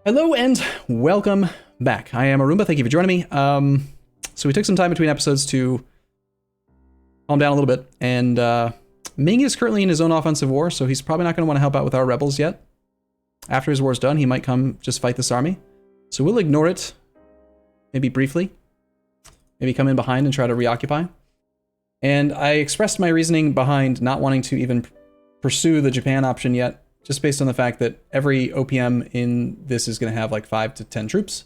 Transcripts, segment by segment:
Hello and welcome back. I am Arumba. Thank you for joining me. So we took some time between episodes to calm down a little bit, and Ming is currently in his own offensive war, so he's probably not going to want to help out with our rebels yet. After his war's done, he might come just fight this army. So we'll ignore it, maybe briefly. Maybe come in behind and try to reoccupy. And I expressed my reasoning behind not wanting to even pursue the Japan option yet, just based on the fact that every OPM in this is going to have like 5 to 10 troops.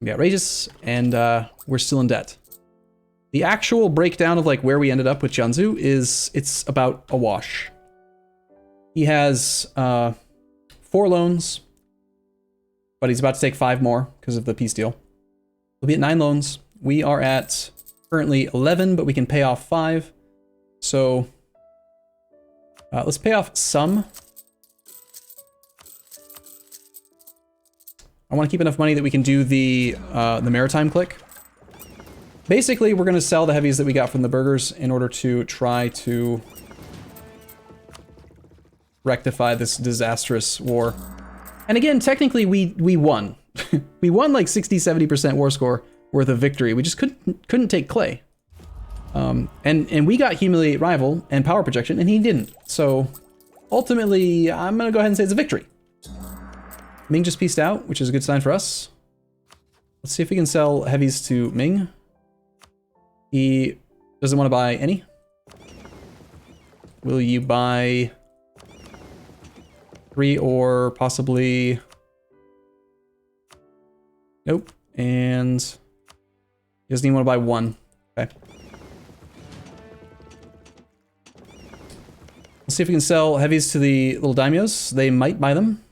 It'll be outrageous, and we're still in debt. The actual breakdown of like where we ended up with Jianzhou is, it's about a wash. He has 4 loans, but he's about to take 5 more because of the peace deal. We'll be at 9 loans. We are at currently 11, but we can pay off 5. So let's pay off some. I want to keep enough money that we can do the maritime click. Basically, we're going to sell the heavies that we got from the burgers in order to try to rectify this disastrous war. And again, technically, we won. We won like 60-70% war score worth of victory. We just couldn't take Clay. And we got Humiliate Rival and Power Projection, and he didn't. So ultimately, I'm going to go ahead and say it's a victory. Ming just pieced out, which is a good sign for us. Let's see if we can sell heavies to Ming. He doesn't want to buy any. Will you buy 3 or possibly... Nope. And he doesn't even want to buy 1. Okay. Let's see if we can sell heavies to the little daimyos. They might buy them.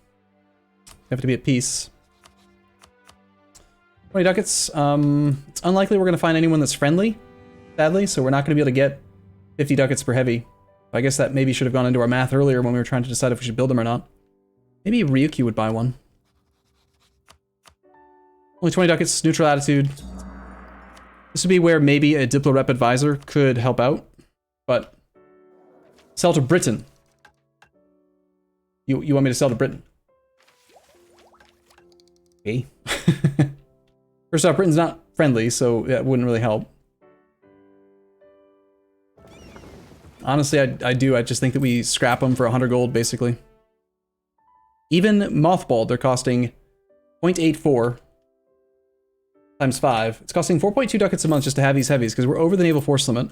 Have to be at peace. 20 ducats. It's unlikely we're going to find anyone that's friendly, sadly, so we're not going to be able to get 50 ducats per heavy. I guess that maybe should have gone into our math earlier when we were trying to decide if we should build them or not. Maybe Ryuki would buy one. Only 20 ducats, neutral attitude. This would be where maybe a Diplo Rep advisor could help out, but sell to Britain. You want me to sell to Britain? Okay. First off, Britain's not friendly, so that wouldn't really help. Honestly, I just think that we scrap them for 100 gold, basically. Even mothballed, they're costing 0.84 times 5. It's costing 4.2 ducats a month just to have these heavies, because we're over the naval force limit.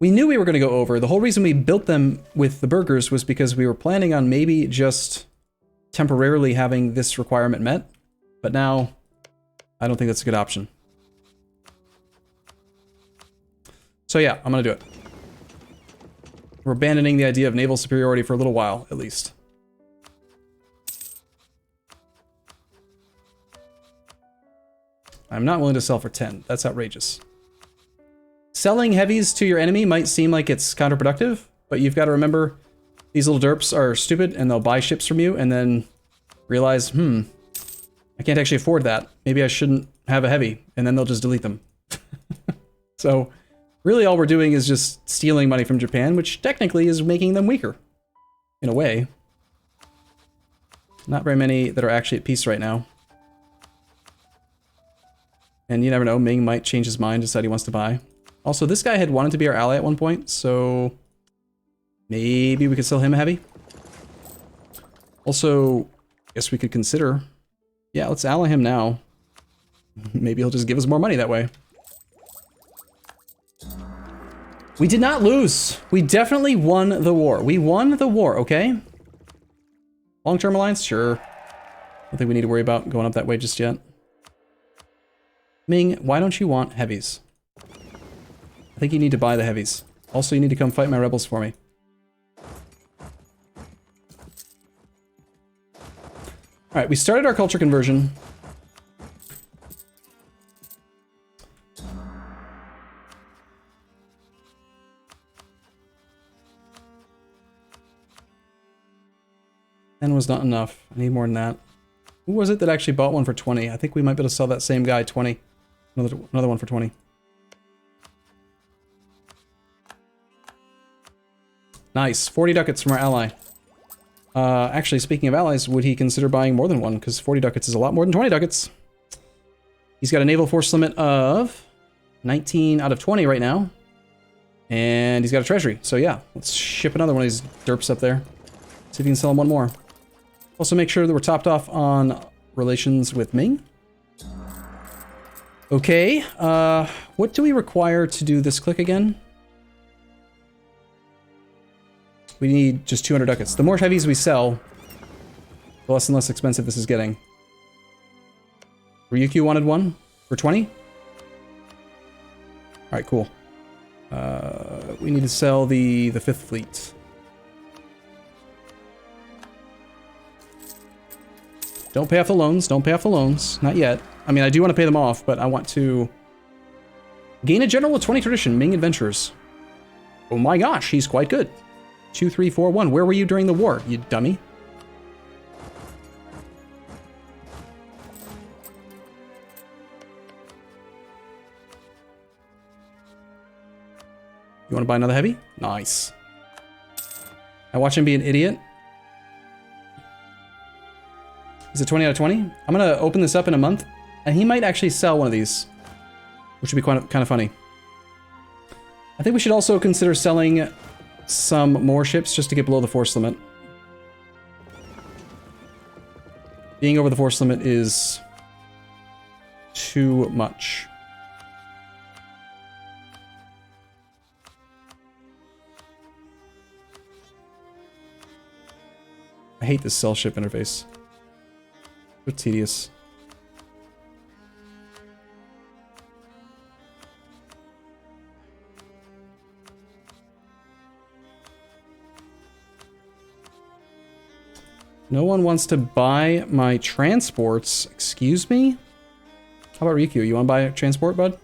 We knew we were going to go over. The whole reason we built them with the burgers was because we were planning on maybe just temporarily having this requirement met. But now, I don't think that's a good option. So yeah, I'm going to do it. We're abandoning the idea of naval superiority for a little while, at least. I'm not willing to sell for 10. That's outrageous. Selling heavies to your enemy might seem like it's counterproductive, but you've got to remember these little derps are stupid and they'll buy ships from you and then realize, I can't actually afford that. Maybe I shouldn't have a heavy, and then they'll just delete them. So really all we're doing is just stealing money from Japan, which technically is making them weaker, in a way. Not very many that are actually at peace right now. And you never know, Ming might change his mind, decide he wants to buy. Also, this guy had wanted to be our ally at one point, so maybe we could sell him a heavy. Also, I guess we could consider, yeah, let's ally him now. Maybe he'll just give us more money that way. We did not lose. We definitely won the war. We won the war, okay? Long-term alliance? Sure. I don't think we need to worry about going up that way just yet. Ming, why don't you want heavies? I think you need to buy the heavies. Also, you need to come fight my rebels for me. Alright, we started our culture conversion. And was not enough. I need more than that. Who was it that actually bought one for 20? I think we might be able to sell that same guy 20. Another one for 20. Nice. 40 ducats from our ally. Actually, speaking of allies, would he consider buying more than one? Because 40 ducats is a lot more than 20 ducats. He's got a naval force limit of 19 out of 20 right now. And he's got a treasury. So yeah, let's ship another one of these derps up there. See if we can sell him one more. Also make sure that we're topped off on relations with Ming. Okay, what do we require to do this click again? We need just 200 ducats. The more heavies we sell, the less and less expensive this is getting. Ryukyu wanted one for 20? Alright, cool. We need to sell the 5th fleet. Don't pay off the loans, don't pay off the loans. Not yet. I mean, I do want to pay them off, but I want to gain a general with 20 tradition, Ming Adventurers. Oh my gosh, he's quite good. 2, 3, 4, 1. Where were you during the war, you dummy? You want to buy another heavy? Nice. I watch him be an idiot. Is it 20 out of 20? I'm going to open this up in a month, and he might actually sell one of these, which would be kind of funny. I think we should also consider selling some more ships just to get below the force limit. Being over the force limit is too much. I hate this sell ship interface. So tedious. No one wants to buy my transports. Excuse me? How about Riku? You want to buy a transport, bud?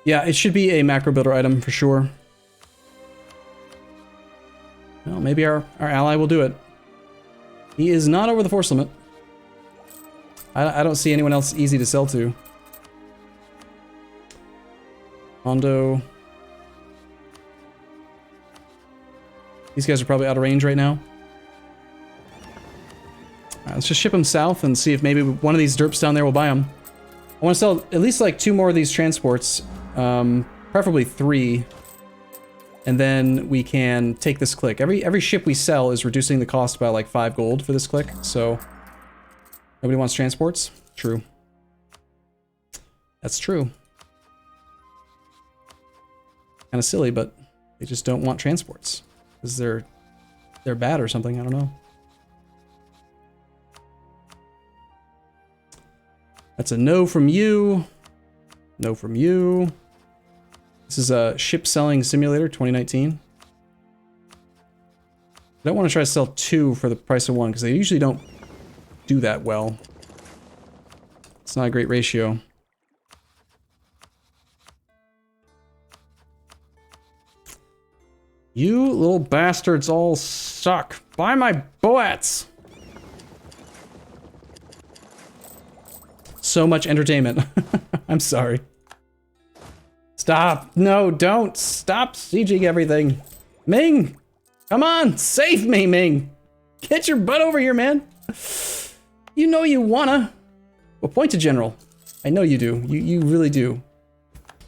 Yeah, it should be a macro builder item for sure. Well, maybe our ally will do it. He is not over the force limit. I don't see anyone else easy to sell to. Hondo. These guys are probably out of range right now. Alright, let's just ship them south and see if maybe one of these derps down there will buy them. I want to sell at least like 2 more of these transports. Preferably 3. And then we can take this click. Every ship we sell is reducing the cost by like 5 gold for this click, so... Nobody wants transports? True. That's true. Kinda silly, but they just don't want transports. Because they're bad or something, I don't know. That's a no from you. No from you. This is a ship selling simulator 2019. I don't want to try to sell 2 for the price of 1 because they usually don't do that well. It's not a great ratio. You little bastards all suck. Buy my boats. So much entertainment. I'm sorry. Stop. No, don't. Stop sieging everything. Ming! Come on! Save me, Ming! Get your butt over here, man! You know you wanna. Appoint a general. I know you do. You really do.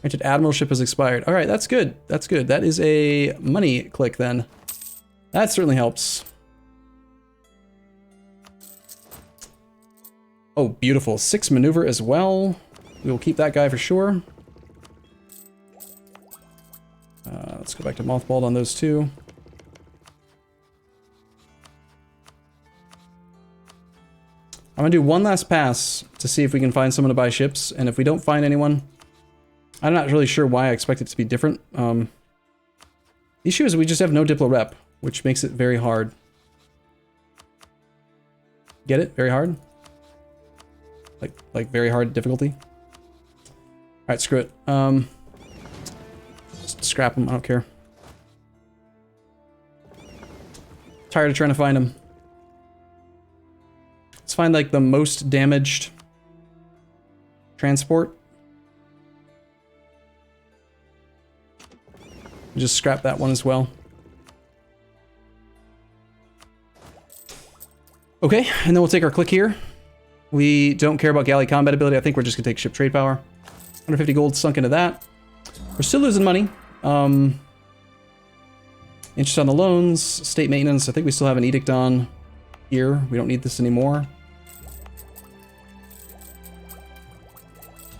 Granted, admiralship has expired. Alright, that's good. That's good. That is a money click, then. That certainly helps. Oh, beautiful. 6 maneuver as well. We will keep that guy for sure. Let's go back to mothballed on those 2. I'm gonna do one last pass to see if we can find someone to buy ships, and if we don't find anyone, I'm not really sure why I expect it to be different. The issue is we just have no Diplo rep, which makes it very hard. Get it? Very hard? Like very hard difficulty? Alright, screw it. Just scrap them, I don't care. Tired of trying to find them. Let's find like the most damaged transport. Just scrap that one as well. Okay, and then we'll take our click here. We don't care about galley combat ability. I think we're just gonna take ship trade power. 150 gold sunk into that. We're still losing money. Interest on the loans, state maintenance. I think we still have an edict on here. We don't need this anymore.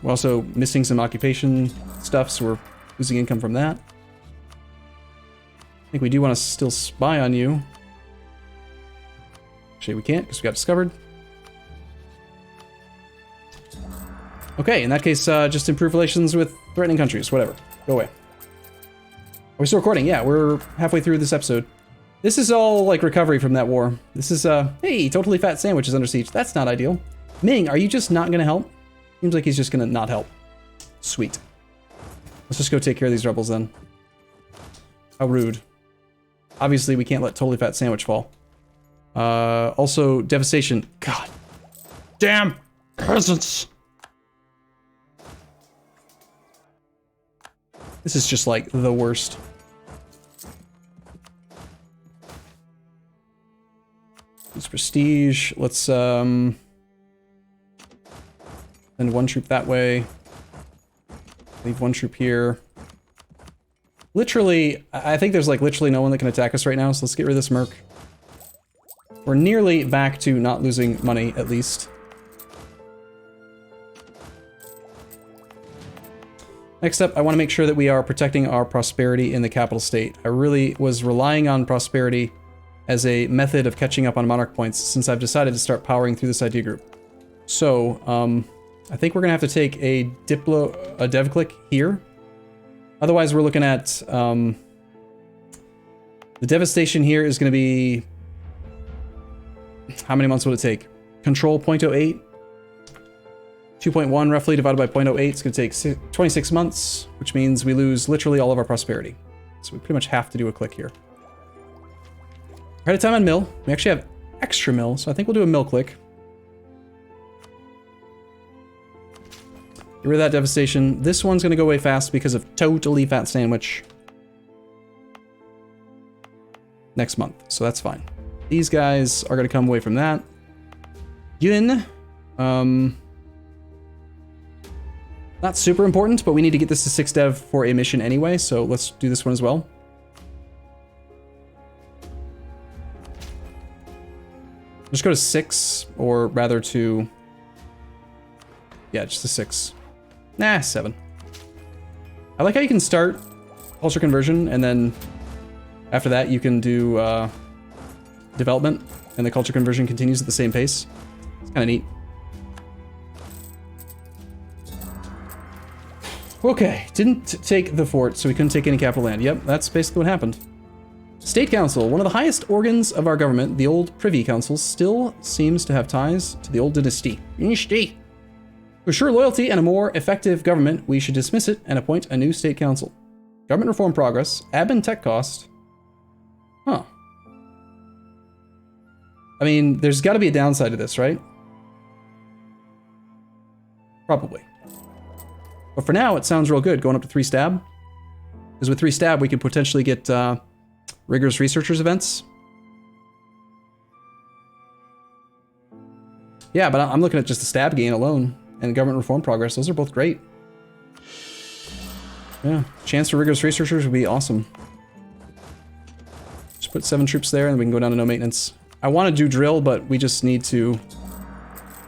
We're also missing some occupation stuff, so we're losing income from that. I think we do want to still spy on you. Actually, we can't because we got discovered. Okay, in that case, just improve relations with threatening countries. Whatever. Go away. Are we still recording? Yeah, we're halfway through this episode. This is all like recovery from that war. This is, hey, totally fat sandwich is under siege. That's not ideal. Ming, are you just not going to help? Seems like he's just going to not help. Sweet. Let's just go take care of these rebels then. How rude. Obviously, we can't let totally fat sandwich fall. Also, devastation. God. Damn peasants. This is just like the worst. It's prestige. Let's send one troop that way. Leave one troop here. Literally, I think there's like literally no one that can attack us right now, so let's get rid of this merc. We're nearly back to not losing money, at least. Next up, I want to make sure that we are protecting our prosperity in the capital state. I really was relying on prosperity as a method of catching up on monarch points since I've decided to start powering through this idea group. So, I think we're going to have to take a dev click here. Otherwise, we're looking at, the devastation here is going to be, how many months would it take? Control 0.08. 2.1 roughly divided by 0.08. It's going to take 26 months, which means we lose literally all of our prosperity. So we pretty much have to do a click here. We're ahead of time on mill. We actually have extra mill, so I think we'll do a mill click. Get rid of that devastation. This one's going to go away fast because of totally fat sandwich. Next month, so that's fine. These guys are going to come away from that. Yun. Not super important, but we need to get this to 6 dev for a mission anyway, so let's do this one as well. Just go to 6, or rather to... Yeah, just to 6. Nah, 7. I like how you can start culture conversion, and then after that you can do development, and the culture conversion continues at the same pace. It's kind of neat. Okay, didn't take the fort, so we couldn't take any capital land. Yep, that's basically what happened. State Council, one of the highest organs of our government, the old Privy Council, still seems to have ties to the old dynasty. To assure loyalty and a more effective government, we should dismiss it and appoint a new State Council. Government reform progress, admin tech cost. Huh. I mean, there's got to be a downside to this, right? Probably. But for now, it sounds real good, going up to 3 stab. Because with 3 stab, we could potentially get rigorous researchers events. Yeah, but I'm looking at just the stab gain alone and government reform progress. Those are both great. Yeah, chance for rigorous researchers would be awesome. Just put 7 troops there and we can go down to no maintenance. I want to do drill, but we just need to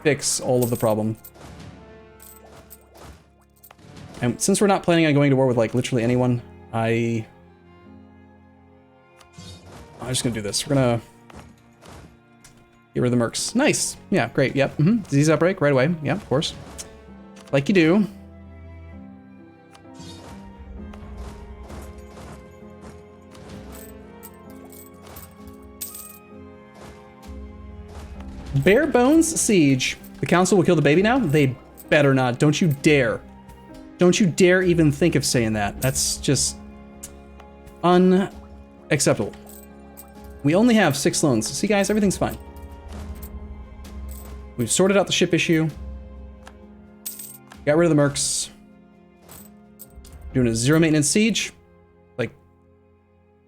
fix all of the problem. And since we're not planning on going to war with, like, literally anyone, I'm just gonna do this. We're gonna get rid of the mercs. Nice. Yeah, great. Yep. Disease outbreak right away. Yeah, of course. Like you do. Bare bones siege. The council will kill the baby now? They better not. Don't you dare. Don't you dare even think of saying that. That's just unacceptable. We only have 6 loans. See, guys, everything's fine. We've sorted out the ship issue. Got rid of the mercs. Doing a 0 maintenance siege. Like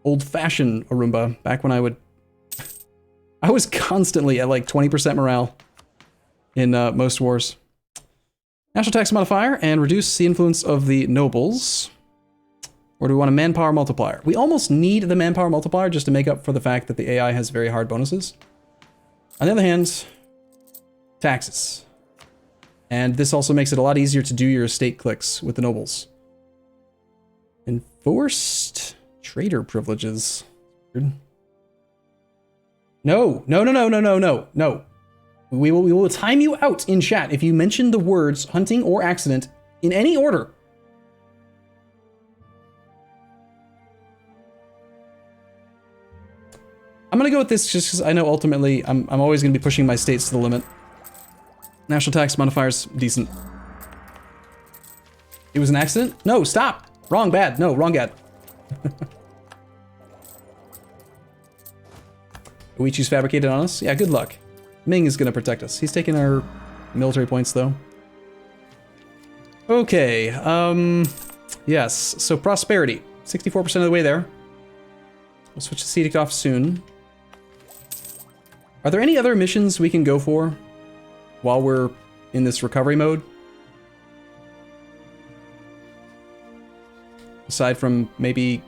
old-fashioned Arumba, back when I I was constantly at like 20% morale in most wars. National tax modifier and reduce the influence of the nobles. Or do we want a manpower multiplier? We almost need the manpower multiplier just to make up for the fact that the AI has very hard bonuses. On the other hand, taxes. And this also makes it a lot easier to do your estate clicks with the nobles. Enforced trader privileges. No. We will time you out in chat if you mention the words hunting or accident in any order. I'm gonna go with this just because I know ultimately I'm always gonna be pushing my states to the limit. National tax modifier's decent. It was an accident? No, stop! Wrong bad. No, wrong bad. Uichi's fabricated on us? Yeah, good luck. Ming is gonna protect us. He's taking our military points though. Okay, yes, so prosperity. 64% of the way there. We'll switch to edict off soon. Are there any other missions we can go for while we're in this recovery mode? Aside from maybe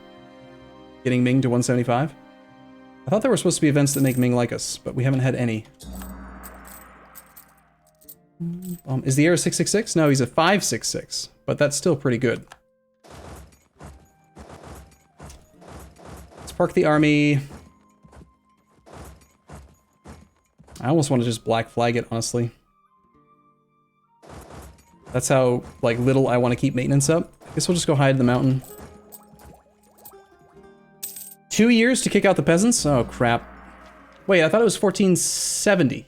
getting Ming to 175? I thought there were supposed to be events that make Ming like us, but we haven't had any. Is the heir a 666? No, he's a 566, but that's still pretty good. Let's park the army. I almost want to just black flag it, honestly. That's how, like, little I want to keep maintenance up. I guess we'll just go hide in the mountain. 2 years to kick out the peasants? Oh, crap. Wait, I thought it was 1470.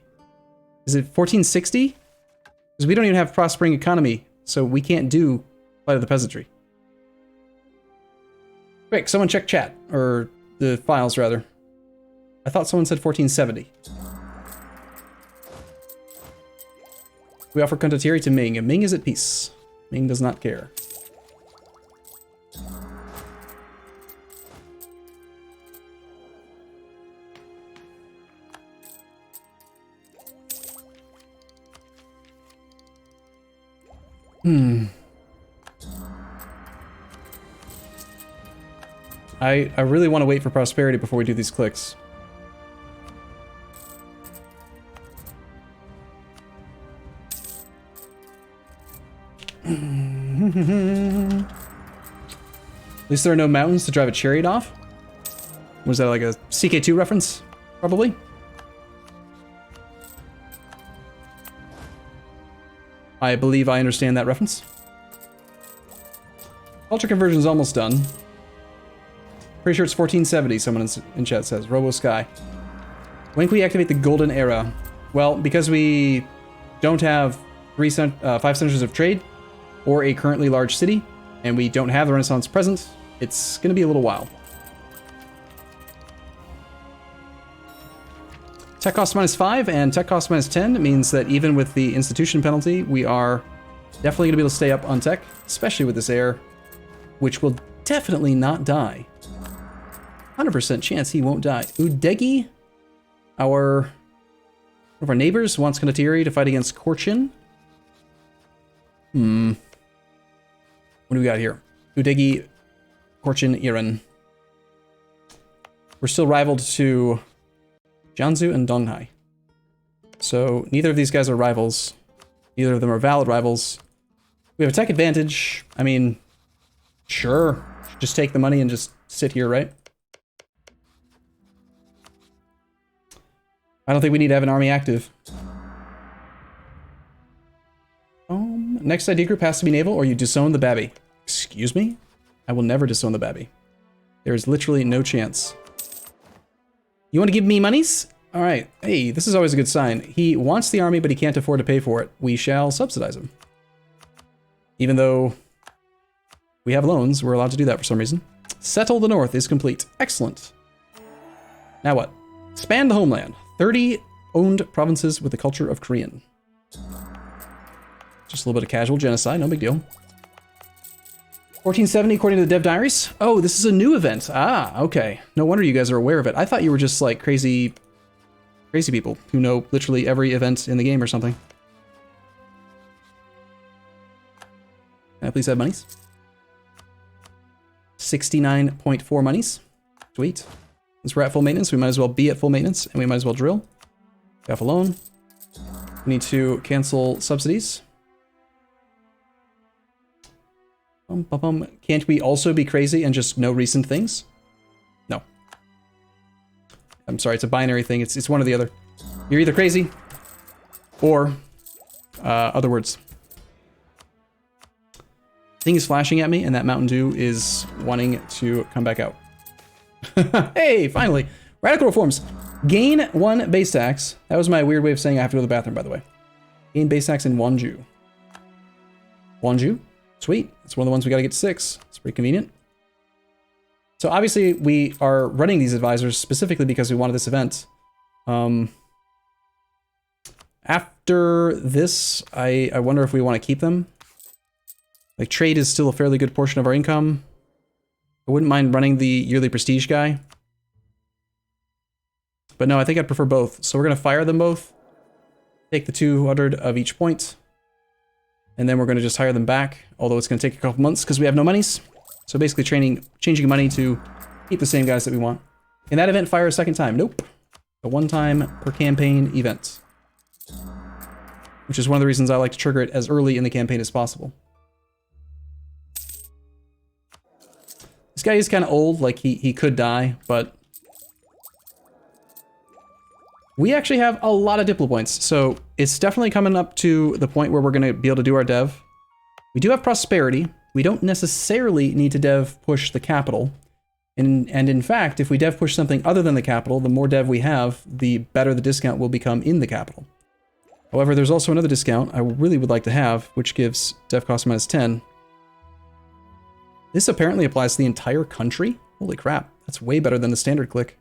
Is it 1460? Because we don't even have prospering economy, so we can't do Fight of the Peasantry. Quick, someone check chat. Or the files, rather. I thought someone said 1470. We offer Condottieri to Ming, and Ming is at peace. Ming does not care. I really want to wait for prosperity before we do these clicks. At least there are no mountains to drive a chariot off. Was that like a CK2 reference? Probably. I believe I understand that reference. Culture conversion's almost done. Pretty sure it's 1470, someone in chat says. Robo Sky. When can we activate the Golden Era? Well, because we don't have 5 centers of trade, or a currently large city, and we don't have the Renaissance present, it's gonna be a little while. Tech cost -5 and tech cost -10 means that even with the institution penalty, we are definitely gonna be able to stay up on tech, especially with this heir, which will definitely not die. 100% chance he won't die. Udegi, one of our neighbors, wants Condottieri to fight against Korchin. What do we got here? Udegi, Korchin, Iran. We're still rivaled to Jiangsu and Donghai. So neither of these guys are rivals. Neither of them are valid rivals. We have a tech advantage. I mean, sure. Just take the money and just sit here, right? I don't think we need to have an army active. Next ID group has to be naval or you disown the babby. Excuse me? I will never disown the babby. There is literally no chance. You want to give me monies? All right. Hey, this is always a good sign. He wants the army, but he can't afford to pay for it. We shall subsidize him. Even though we have loans, we're allowed to do that for some reason. Settle the North is complete. Excellent. Now what? Expand the homeland. 30 owned provinces with the culture of Korean. Just a little bit of casual genocide, no big deal. 1470 according to the dev diaries. Oh, this is a new event. Ah, okay. No wonder you guys are aware of it. I thought you were just like crazy Crazy people who know literally every event in the game or something. Can I please have monies? 69.4 monies. Sweet. Since we're at full maintenance, we might as well be at full maintenance, and we might as well drill. Pay off a loan. We need to cancel subsidies. Can't we also be crazy and just know recent things? No. I'm sorry, it's a binary thing. It's one or the other. You're either crazy or other words. Thing is flashing at me, and that Mountain Dew is wanting to come back out. Hey, finally. Radical reforms. Gain 1 base tax. That was my weird way of saying I have to go to the bathroom, by the way. Gain base tax in Wonju. Wonju? Sweet. That's one of the ones we gotta get to 6. It's pretty convenient. So obviously we are running these advisors specifically because we wanted this event. After this, I wonder if we want to keep them. Like, trade is still a fairly good portion of our income. I wouldn't mind running the yearly prestige guy. But no, I think I'd prefer both. So we're going to fire them both. Take the 200 of each point. And then we're going to just hire them back. Although it's going to take a couple months because we have no monies. So basically changing money to keep the same guys that we want. Can that event fire a second time? Nope. A one-time per campaign event. Which is one of the reasons I like to trigger it as early in the campaign as possible. This guy is kind of old, like he could die, but we actually have a lot of Diplo points, so it's definitely coming up to the point where we're going to be able to do our dev. We do have prosperity. We don't necessarily need to dev push the capital. And in fact, if we dev push something other than the capital, the more dev we have, the better the discount will become in the capital. However, there's also another discount I really would like to have, which gives dev cost minus 10. This apparently applies to the entire country? Holy crap, that's way better than the standard click.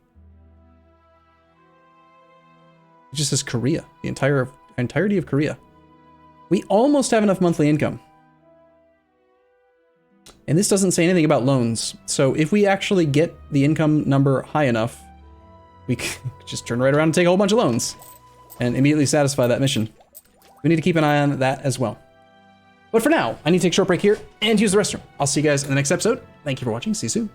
It just says Korea, the entirety of Korea. We almost have enough monthly income. And this doesn't say anything about loans. So if we actually get the income number high enough, we can just turn right around and take a whole bunch of loans and immediately satisfy that mission. We need to keep an eye on that as well. But for now, I need to take a short break here and use the restroom. I'll see you guys in the next episode. Thank you for watching. See you soon.